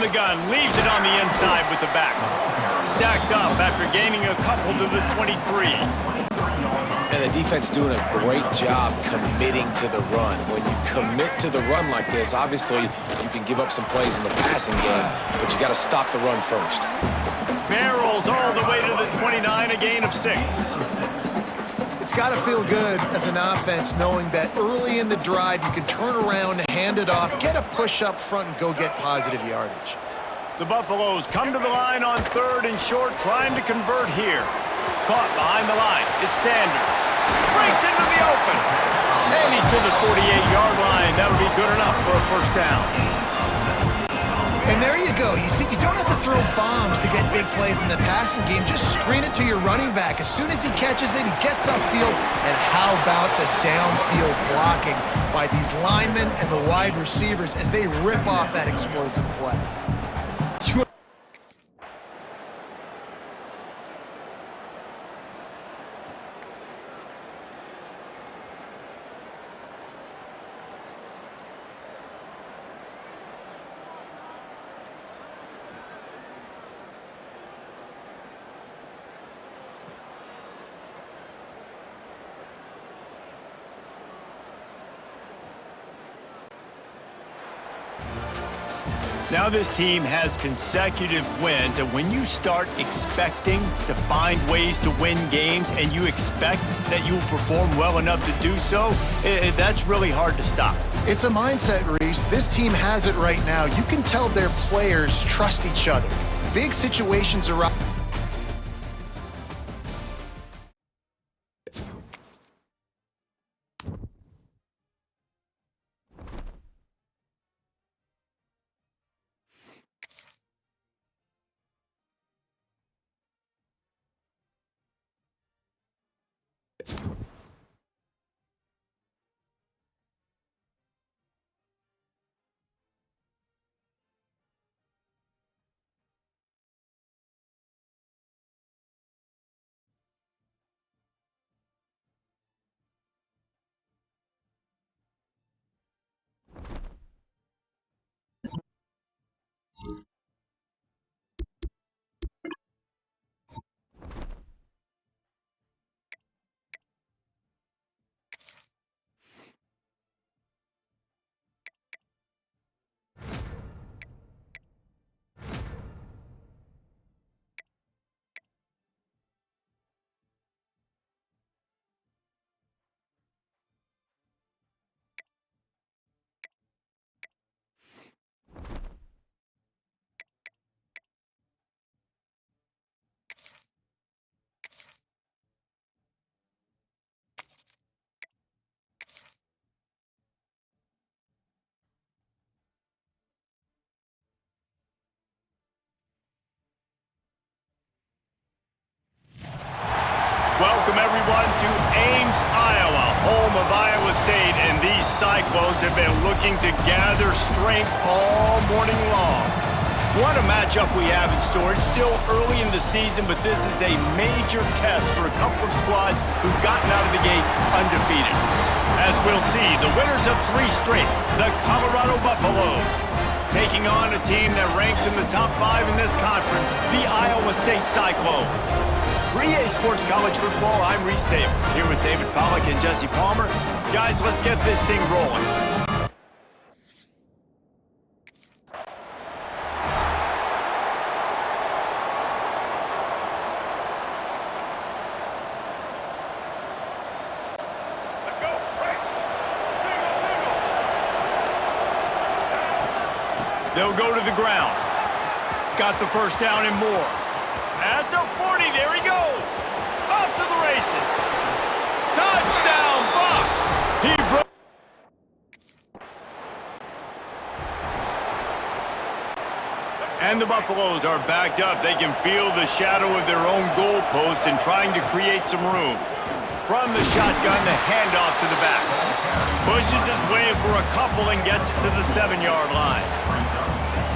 the gun, leaves it on the inside with the back. Stacked up after gaining a couple to the 23. And the defense doing a great job committing to the run. When you commit to the run like this, obviously you can give up some plays in the passing game, but you got to stop the run first. Barrels all the way to the 29, a gain of 6. It's got to feel good as an offense knowing that early in the drive you can turn around, hand it off, get a push up front, and go get positive yardage. The Buffaloes come to the line on 3rd and short, trying to convert here. Caught behind the line. It's Sanders. Breaks into the open. And he's to the 48-yard line. That'll be good enough for a first down. And there you go. You see, you don't have to throw bombs to get big plays in the passing game. Just screen it to your running back. As soon as he catches it, he gets upfield. And how about the downfield blocking by these linemen and the wide receivers as they rip off that explosive play? Now this team has consecutive wins, and when you start expecting to find ways to win games and you expect that you will perform well enough to do so, that's really hard to stop. It's a mindset, Reese. This team has it right now. You can tell their players trust each other. Big situations arise. Welcome, everyone, to Ames, Iowa, home of Iowa State, and these Cyclones have been looking to gather strength all morning long. What a matchup we have in store. It's still early in the season, but this is a major test for a couple of squads who've gotten out of the gate undefeated. As we'll see, the winners of 3 straight, the Colorado Buffaloes, taking on a team that ranks in the top 5 in this conference, the Iowa State Cyclones. For EA Sports College Football, I'm Reese Davis, here with David Pollack and Jesse Palmer. Guys, let's get this thing rolling. Let's go. Break. Single. They'll go to the ground. Got the first down and more. At the 40, there he goes. Off to the races. Touchdown, Buffs. He broke. And the Buffaloes are backed up. They can feel the shadow of their own goalpost and trying to create some room. From the shotgun, the handoff to the back. Pushes his way for a couple and gets it to the 7-yard line.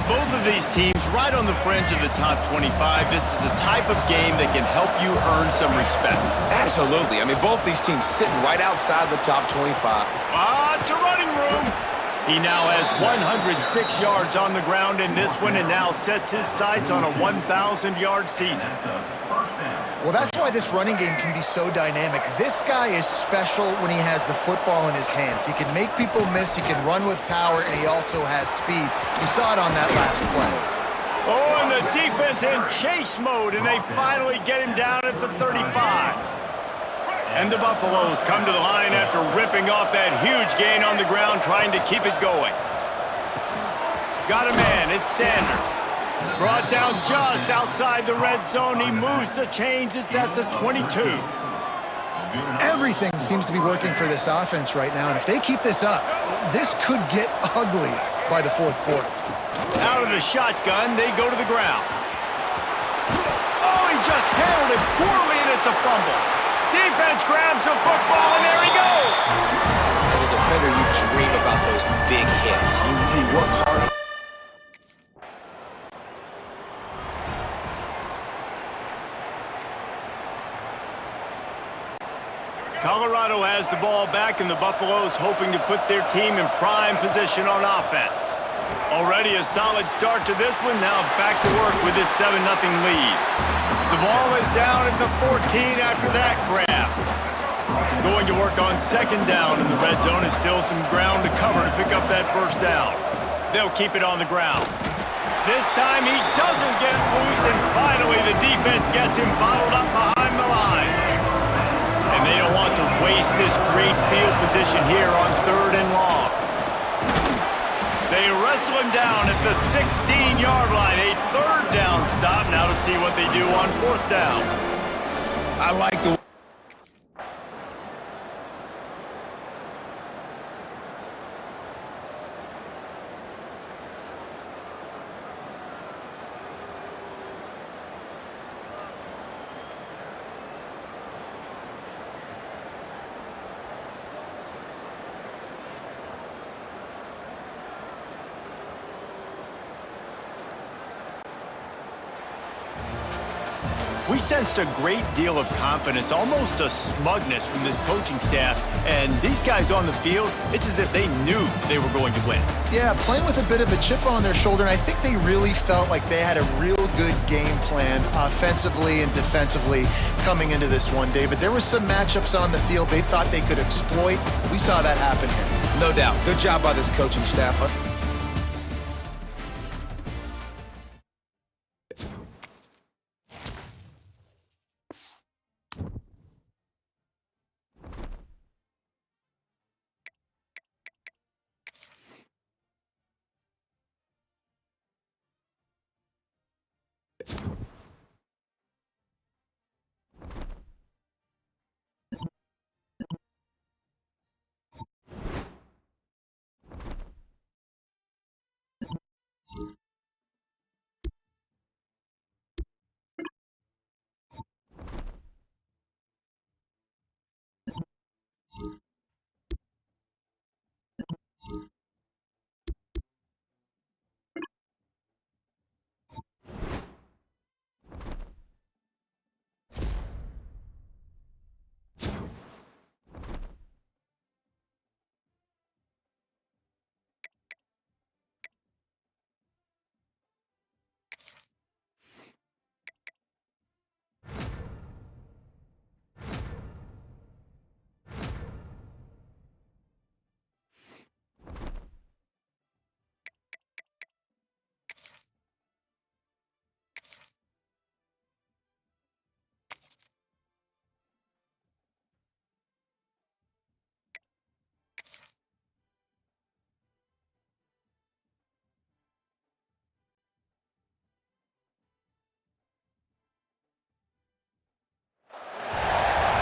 Both of these teams right on the fringe of the top 25. This is a type of game that can help you earn some respect. Absolutely. I mean, both these teams sitting right outside the top 25. It's a running room. He now has 106 yards on the ground in this one and now sets his sights on a 1,000-yard season. Well, that's why this running game can be so dynamic. This guy is special when he has the football in his hands. He can make people miss, he can run with power, and he also has speed. You saw it on that last play. Oh, and the defense in chase mode, and they finally get him down at the 35. And the Buffaloes come to the line after ripping off that huge gain on the ground, trying to keep it going. Got a man, it's Sanders. Brought down just outside the red zone. He moves the chains. It's at the 22. Everything seems to be working for this offense right now, and if they keep this up, this could get ugly by the fourth quarter. Out of the shotgun, they go to the ground. Oh, he just handled it poorly, and it's a fumble. Defense grabs the football, and there he goes. As a defender, you dream about those big hits. You work hard. Colorado has the ball back, and the Buffaloes hoping to put their team in prime position on offense. Already a solid start to this one. Now back to work with this 7-0 lead. The ball is down at the 14 after that grab. Going to work on second down in the red zone, and still some ground to cover to pick up that first down. They'll keep it on the ground. This time he doesn't get loose, and finally the defense gets him bottled up behind the line. And they don't want to waste this great field position here on 3rd and long. They wrestle him down at the 16-yard line. A 3rd down stop. Now to see what they do on 4th down. I like the We sensed a great deal of confidence, almost a smugness from this coaching staff. And these guys on the field, it's as if they knew they were going to win. Yeah, playing with a bit of a chip on their shoulder, and I think they really felt like they had a real good game plan offensively and defensively coming into this one, David. There were some matchups on the field they thought they could exploit. We saw that happen here. No doubt. Good job by this coaching staff.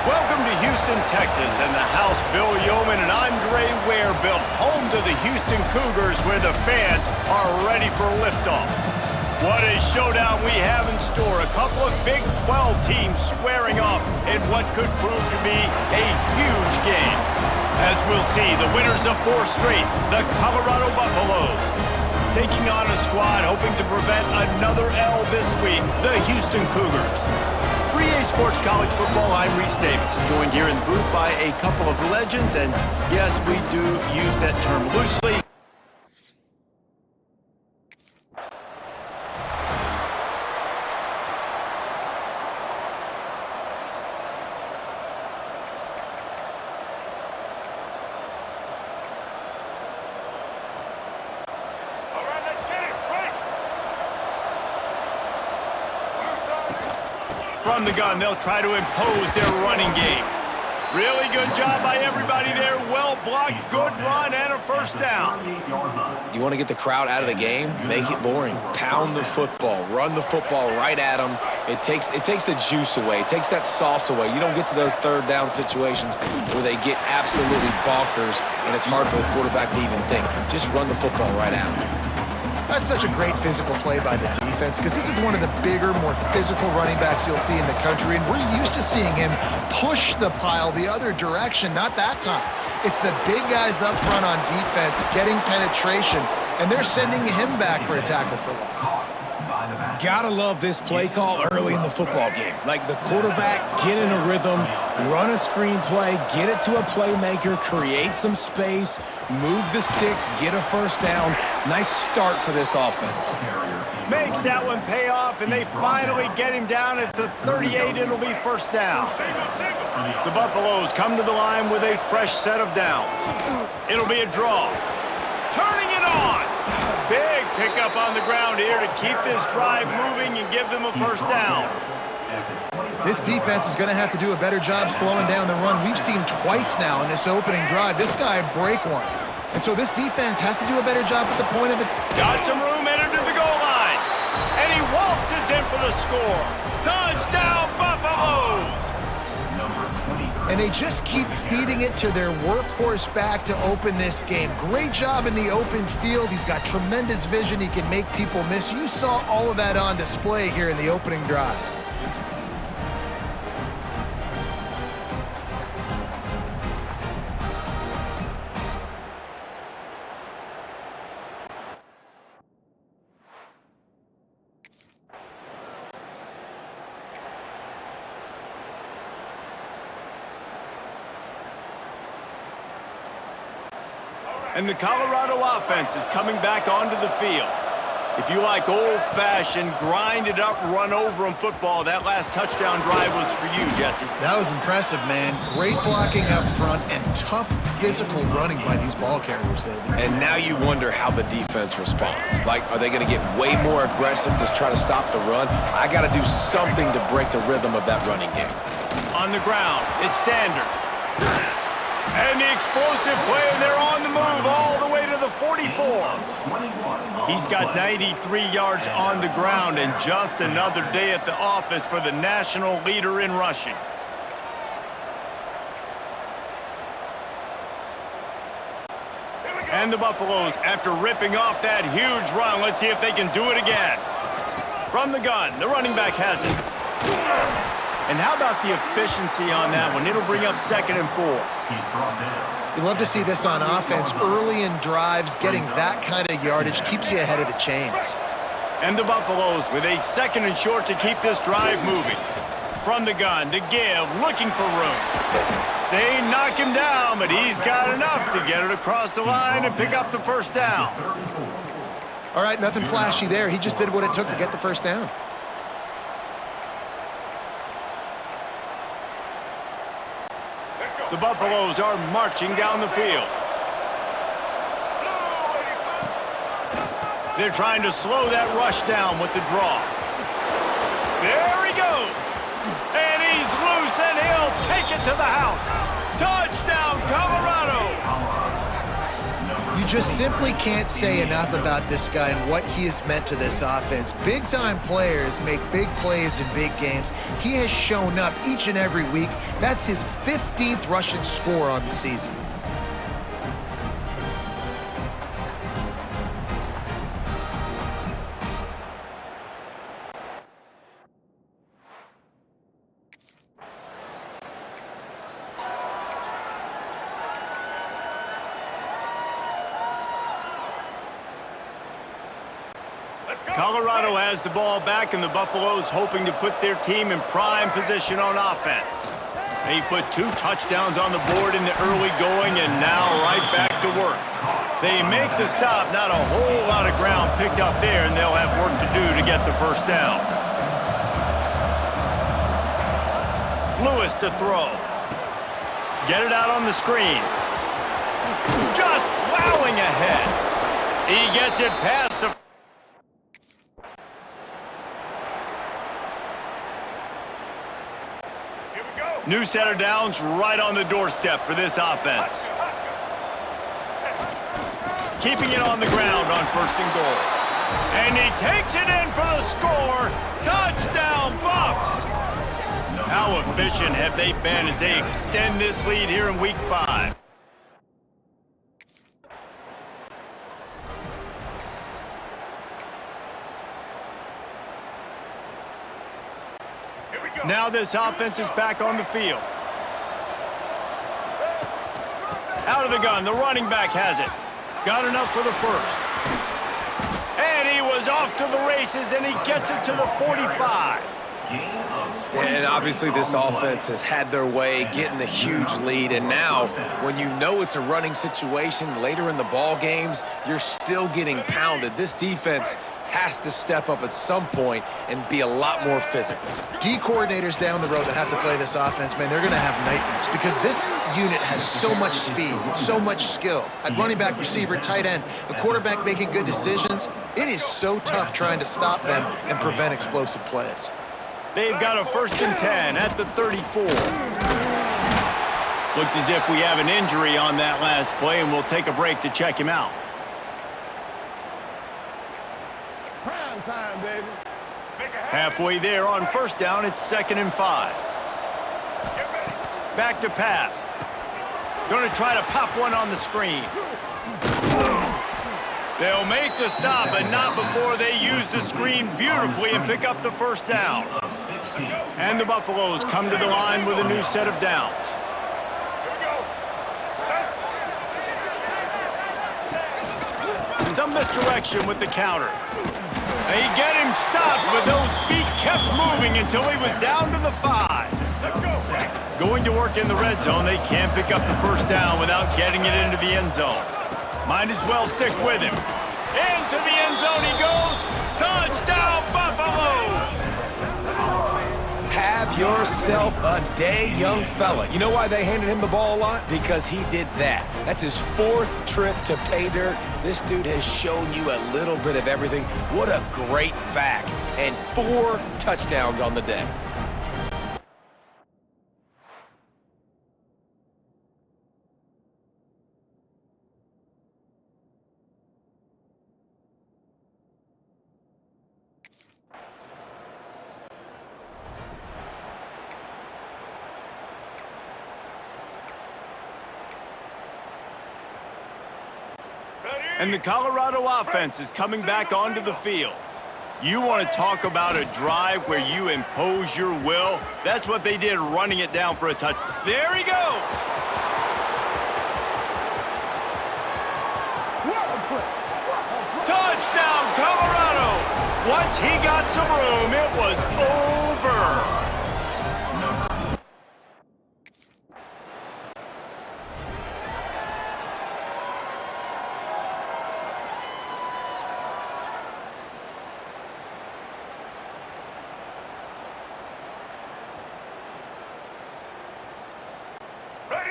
Welcome to Houston, Texas, and the house Bill Yeoman and Andre Ware built, home to the Houston Cougars, where the fans are ready for liftoff. What a showdown we have in store. A couple of Big 12 teams squaring off in what could prove to be a huge game. As we'll see, the winners of 4 straight, the Colorado Buffaloes, taking on a squad hoping to prevent another L this week, the Houston Cougars. For EA Sports College Football, I'm Reese Davis, joined here in the booth by a couple of legends, and yes, we do use that term loosely. From the gun, they'll try to impose their running game. Really good job by everybody there. Well blocked, good run, and a first down. You want to get the crowd out of the game? Make it boring. Pound the football. Run the football right at them. It takes the juice away. It takes that sauce away. You don't get to those third down situations where they get absolutely bonkers, and it's hard for the quarterback to even think. Just run the football right at them. That's such a great physical play by the defense because this is one of the bigger, more physical running backs you'll see in the country, and we're used to seeing him push the pile the other direction. Not that time. It's the big guys up front on defense getting penetration, and they're sending him back for a tackle for loss. Gotta love this play call early in the football game. Like the quarterback, get in a rhythm, run a screen play, get it to a playmaker, create some space, move the sticks, get a first down. Nice start for this offense. Makes that one pay off, and they finally get him down at the 38. It'll be first down. The Buffaloes come to the line with a fresh set of downs. It'll be a draw. Turning it on. Big pickup on the ground here to keep this drive moving and give them a first down. This defense is going to have to do a better job slowing down the run. We've seen twice now in this opening drive this guy break one. And so this defense has to do a better job at the point of it. Got some room, entered to the goal line. And he waltzes in for the score. Touchdown, Buffaloes! And they just keep feeding it to their workhorse back to open this game. Great job in the open field. He's got tremendous vision. He can make people miss. You saw all of that on display here in the opening drive. And the Colorado offense is coming back onto the field. If you like old-fashioned, grind-it-up, run-over-'em football, that last touchdown drive was for you, Jesse. That was impressive, man. Great blocking up front and tough physical running by these ball carriers, David. And now you wonder how the defense responds. Like, are they going to get way more aggressive to try to stop the run? I got to do something to break the rhythm of that running game. On the ground, it's Sanders. And the explosive play, and they're on the move all the way to the 44. He's got 93 yards on the ground, and just another day at the office for the national leader in rushing. And the Buffaloes, after ripping off that huge run, let's see if they can do it again. From the gun, the running back has it. And how about the efficiency on that one? It'll bring up 2nd and 4. You love to see this on offense. Early in drives, getting that kind of yardage keeps you ahead of the chains. And the Buffaloes with a 2nd and short to keep this drive moving. From the gun to give, looking for room. They knock him down, but he's got enough to get it across the line and pick up the first down. All right, nothing flashy there. He just did what it took to get the first down. The Buffaloes are marching down the field. They're trying to slow that rush down with the draw. There he goes. And he's loose, and he'll take it to the house. Touchdown, Colorado. You just simply can't say enough about this guy and what he has meant to this offense. Big-time players make big plays in big games. He has shown up each and every week. That's his 15th rushing score on the season. Colorado has the ball back, and the Buffaloes hoping to put their team in prime position on offense. They put 2 touchdowns on the board in the early going, and now right back to work. They make the stop, not a whole lot of ground picked up there, and they'll have work to do to get the first down. Lewis to throw. Get it out on the screen. Just plowing ahead. He gets it past the New set of downs right on the doorstep for this offense. Keeping it on the ground on 1st and goal. And he takes it in for the score. Touchdown, Buffs! How efficient have they been as they extend this lead here in Week 5? Now this offense is back on the field. Out of the gun, the running back has it. Got enough for the first. And he was off to the races, and he gets it to the 45. And obviously this offense has had their way getting the huge lead, and now when you know it's a running situation later in the ball games, you're still getting pounded. This defense has to step up at some point and be a lot more physical. D coordinators down the road that have to play this offense, man, they're going to have nightmares because this unit has so much speed and so much skill. At running back, receiver, tight end, a quarterback making good decisions, it is so tough trying to stop them and prevent explosive plays. They've got a 1st and 10 at the 34. Looks as if we have an injury on that last play, and we'll take a break to check him out. Prime time, baby. Halfway there on 1st down, it's 2nd and 5. Back to pass. Going to try to pop one on the screen. They'll make the stop, but not before they use the screen beautifully and pick up the 1st down. And the Buffaloes come to the line with a new set of downs. Some misdirection with the counter. They get him stopped, but those feet kept moving until he was down to the 5. Going to work in the red zone, they can't pick up the 1st down without getting it into the end zone. Might as well stick with him. Into the end zone he goes. Touchdown, Buffaloes! Have yourself a day, young fella. You know why they handed him the ball a lot? Because he did that. That's his 4th trip to pay dirt. This dude has shown you a little bit of everything. What a great back. And 4 touchdowns on the day. And the Colorado offense is coming back onto the field. You want to talk about a drive where you impose your will? That's what they did, running it down for a touch. There he goes! Touchdown, Colorado! Once he got some room, it was over.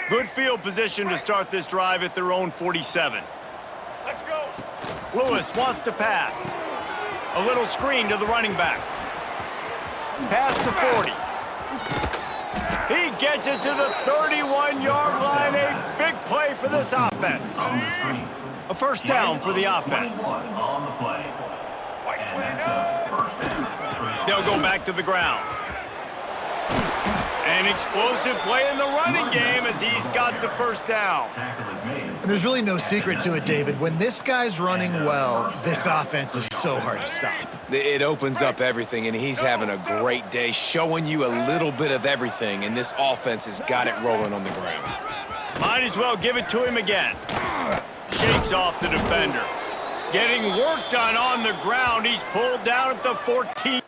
Good field position to start this drive at their own 47. Let's go. Lewis wants to pass. A little screen to the running back. Pass to 40. He gets it to the 31-yard line. A big play for this offense. A 1st down for the offense. They'll go back to the ground. An explosive play in the running game as he's got the 1st down. And there's really no secret to it, David. When this guy's running well, this offense is so hard to stop. It opens up everything, and he's having a great day, showing you a little bit of everything, and this offense has got it rolling on the ground. Might as well give it to him again. Shakes off the defender. Getting work done on the ground. He's pulled down at the 14.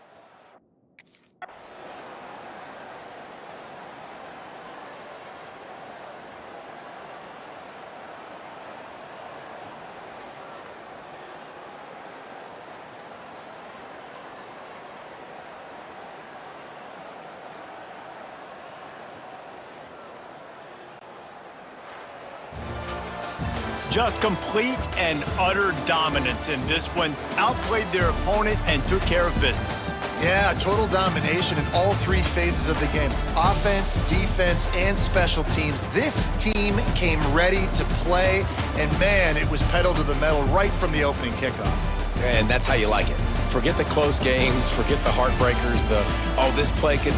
Just complete and utter dominance in this one. Outplayed their opponent and took care of business. Yeah, total domination in all three phases of the game. Offense, defense, and special teams. This team came ready to play, and man, it was pedal to the metal right from the opening kickoff. And that's how you like it. Forget the close games, forget the heartbreakers, this play could...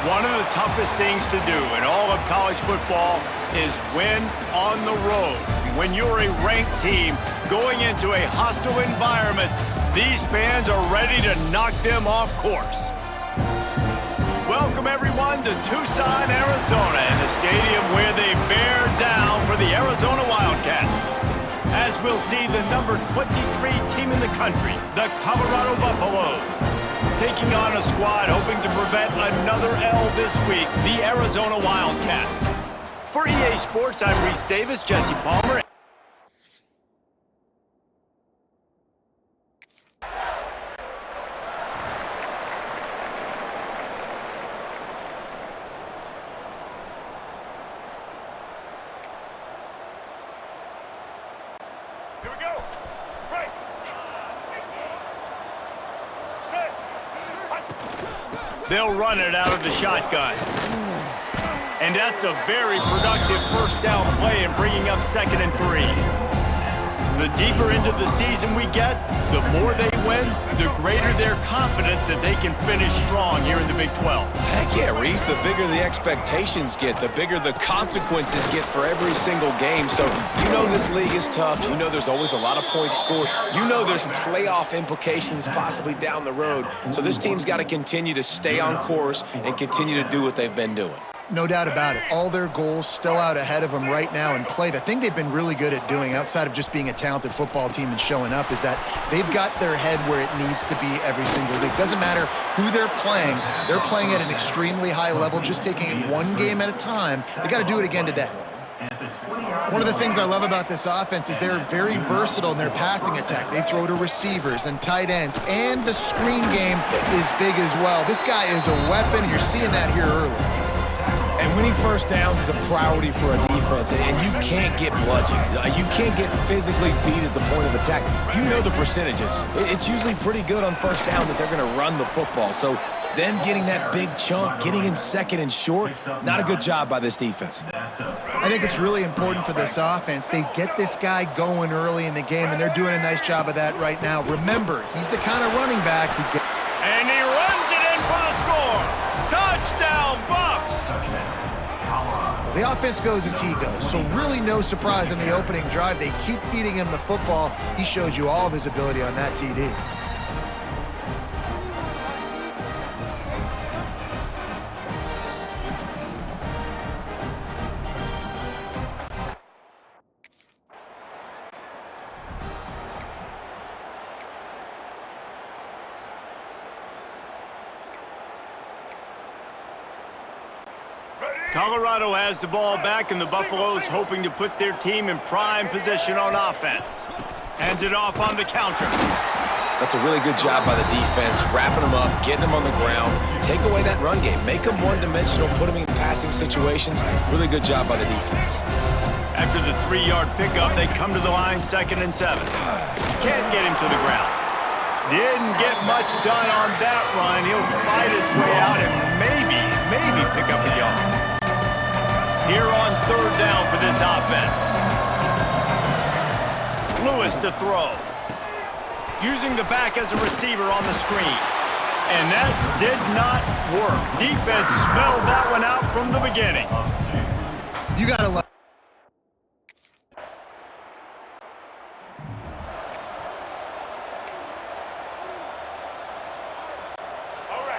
One of the toughest things to do in all of college football is win on the road. When you're a ranked team going into a hostile environment, these fans are ready to knock them off course. Welcome, everyone, to Tucson, Arizona, in the stadium where they bear down for the Arizona Wildcats. As we'll see the number 23 team in the country, the Colorado Buffaloes, taking on a squad hoping to prevent another L this week, the Arizona Wildcats. For EA Sports, I'm Reese Davis, Jesse Palmer. Here we go. Right. Set. They'll run it out of the shotgun. And that's a very productive first down play in bringing up 2nd and 3. The deeper into the season we get, the more they win, the greater their confidence that they can finish strong here in the Big 12. Heck yeah, Reese, the bigger the expectations get, the bigger the consequences get for every single game. So you know this league is tough. You know there's always a lot of points scored. You know there's playoff implications possibly down the road. So this team's got to continue to stay on course and continue to do what they've been doing. No doubt about it. All their goals still out ahead of them right now in play. The thing they've been really good at doing, outside of just being a talented football team and showing up, is that they've got their head where it needs to be every single week. Doesn't matter who they're playing at an extremely high level, just taking it one game at a time. They got to do it again today. One of the things I love about this offense is they're very versatile in their passing attack. They throw to receivers and tight ends, and the screen game is big as well. This guy is a weapon, and you're seeing that here early. And winning first downs is a priority for a defense, and you can't get bludgeoned. You can't get physically beat at the point of attack. You know the percentages. It's usually pretty good on first down that they're going to run the football. So them getting that big chunk, getting in 2nd and short, not a good job by this defense. I think it's really important for this offense. They get this guy going early in the game, and they're doing a nice job of that right now. Remember, he's the kind of running back who gets... And he runs The offense goes as he goes, so really no surprise in the opening drive. They keep feeding him the football. He showed you all of his ability on that TD. Colorado has the ball back, and the Buffaloes hoping to put their team in prime position on offense. Hands it off on the counter. That's a really good job by the defense, wrapping them up, getting them on the ground. Take away that run game. Make them one-dimensional, put them in passing situations. Really good job by the defense. After the 3-yard pickup, they come to the line 2nd and 7. Can't get him to the ground. Didn't get much done on that run. He'll fight his way out and maybe pick up a yard. Here on 3rd down for this offense. Lewis to throw. Using the back as a receiver on the screen. And that did not work. Defense spelled that one out from the beginning. You got to love.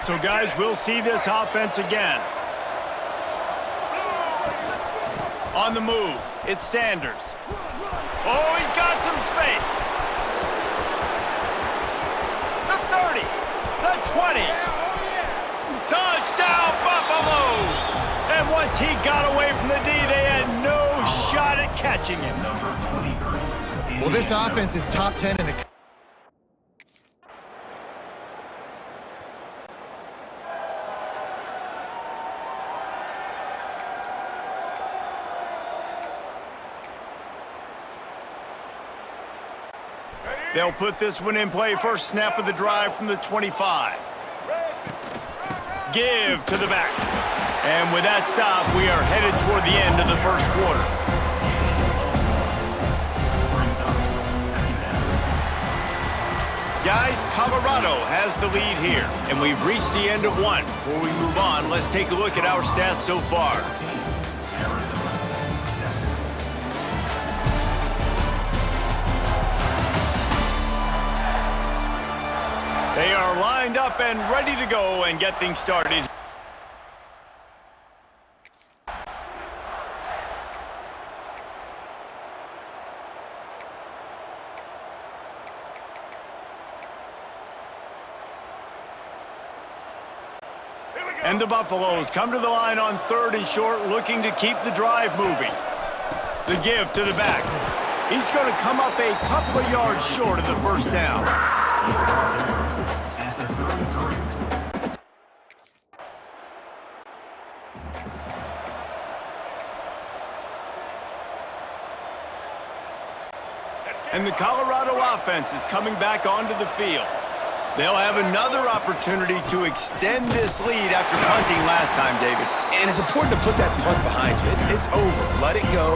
So, guys, we'll see this offense again. On the move, it's Sanders. Oh, he's got some space. The 30, the 20. Touchdown, Buffaloes! And once he got away from the D, they had no shot at catching him. Well, this offense is top 10 in the... They'll put this one in play. First snap of the drive from the 25. Give to the back. And with that stop, we are headed toward the end of the first quarter. Guys, Colorado has the lead here, and we've reached the end of one. Before we move on, let's take a look at our stats so far. They are lined up and ready to go and get things started. And the Buffaloes come to the line on 3rd and short, looking to keep the drive moving. The give to the back. He's going to come up a couple of yards short of the first down. And the Colorado offense is coming back onto the field. They'll have another opportunity to extend this lead after punting last time, David. And it's important to put that punt behind you. It's over. Let it go.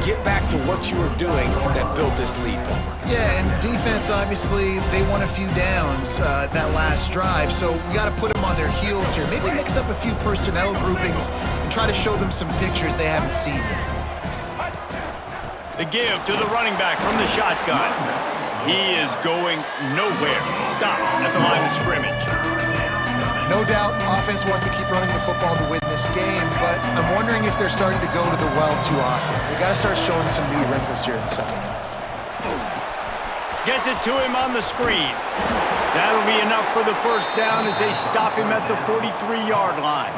Get back to what you were doing that built this lead, Palmer. Yeah, and defense, obviously, they won a few downs that last drive, so we got to put them on their heels here. Maybe mix up a few personnel groupings and try to show them some pictures they haven't seen yet. The give to the running back from the shotgun. He is going nowhere. Stop at the line of scrimmage. No doubt, offense wants to keep running the football to win this game, but I'm wondering if they're starting to go to the well too often. They got to start showing some new wrinkles here in the second half. Gets it to him on the screen. That'll be enough for the first down as they stop him at the 43-yard line.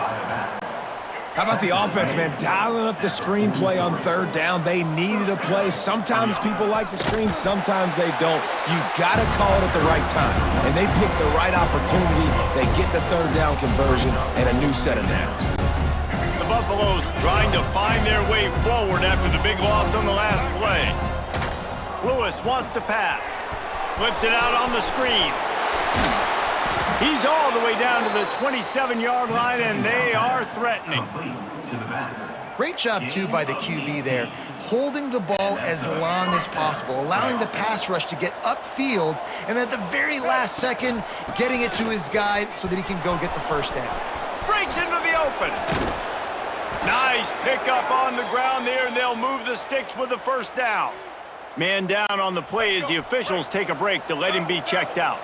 How about the offense, man? Dialing up the screenplay on 3rd down. They needed a play. Sometimes people like the screen, sometimes they don't. You got to call it at the right time. And they pick the right opportunity. They get the 3rd down conversion and a new set of downs. The Buffaloes trying to find their way forward after the big loss on the last play. Lewis wants to pass. Flips it out on the screen. He's all the way down to the 27-yard line, and they are threatening. Great job, too, by the QB there, holding the ball as long as possible, allowing the pass rush to get upfield, and at the very last second, getting it to his guy so that he can go get the first down. Breaks into the open. Nice pickup on the ground there, and they'll move the sticks with the first down. Man down on the play as the officials take a break to let him be checked out.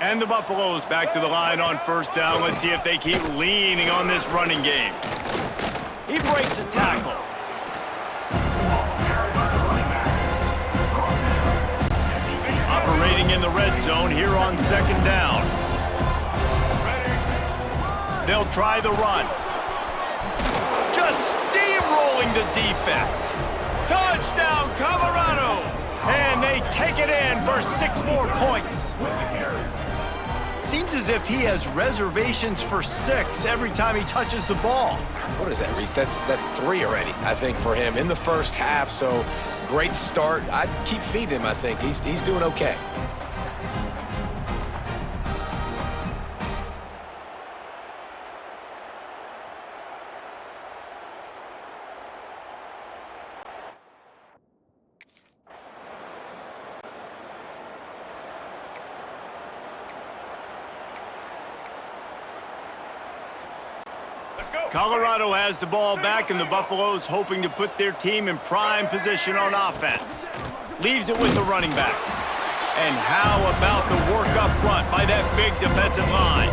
And the Buffaloes back to the line on first down. Let's see if they keep leaning on this running game. He breaks a tackle. Operating in the red zone here on second down. They'll try the run. Just steamrolling the defense. Touchdown, Colorado! And they take it in for 6 more points. Seems as if he has reservations for 6 every time he touches the ball. What is that, Reese? That's 3 already, I think, for him in the first half. So great start. I'd keep feeding him, I think. He's doing okay. Colorado has the ball back, and the Buffaloes hoping to put their team in prime position on offense. Leaves it with the running back. And how about the work up front by that big defensive line?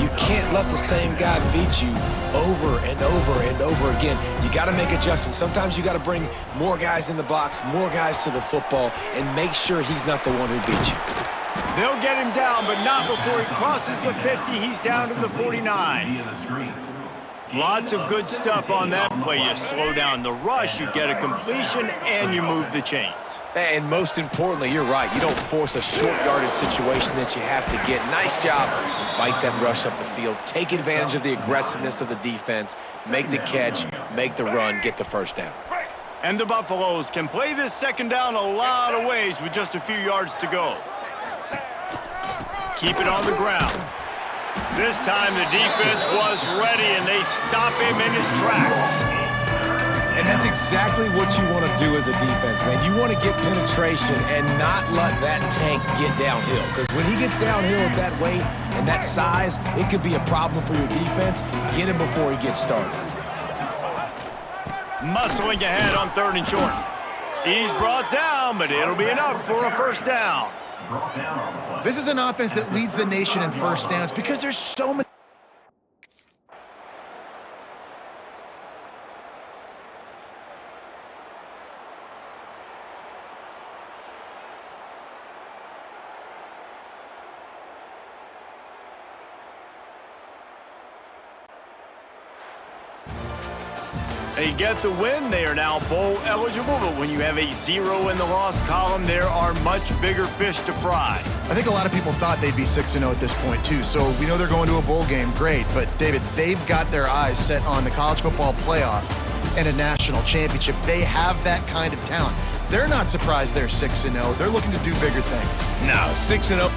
You can't let the same guy beat you over and over and over again. You got to make adjustments. Sometimes you got to bring more guys in the box, more guys to the football, and make sure he's not the one who beat you. They'll get him down, but not before he crosses the 50. He's down to the 49. Lots of good stuff on that play. You slow down the rush, you get a completion, and you move the chains. And most importantly, you're right. You don't force a short yardage situation that you have to get. Nice job. Fight that rush up the field. Take advantage of the aggressiveness of the defense. Make the catch, make the run, get the first down. And the Buffaloes can play this second down a lot of ways with just a few yards to go. Keep it on the ground. This time the defense was ready, and they stop him in his tracks. And that's exactly what you want to do as a defense, man. You want to get penetration and not let that tank get downhill. Because when he gets downhill at that weight and that size, it could be a problem for your defense. Get him before he gets started. Muscling ahead on 3rd and short. He's brought down, but it'll be enough for a first down. This is an offense that leads the nation in first downs because there's so many. They get the win. They are now bowl eligible, but when you have a 0 in the loss column, there are much bigger fish to fry. I think a lot of people thought they'd be 6-0 at this point, too. So we know they're going to a bowl game. Great. But, David, they've got their eyes set on the college football playoff and a national championship. They have that kind of talent. They're not surprised they're 6-0. They're looking to do bigger things. No, 6-0.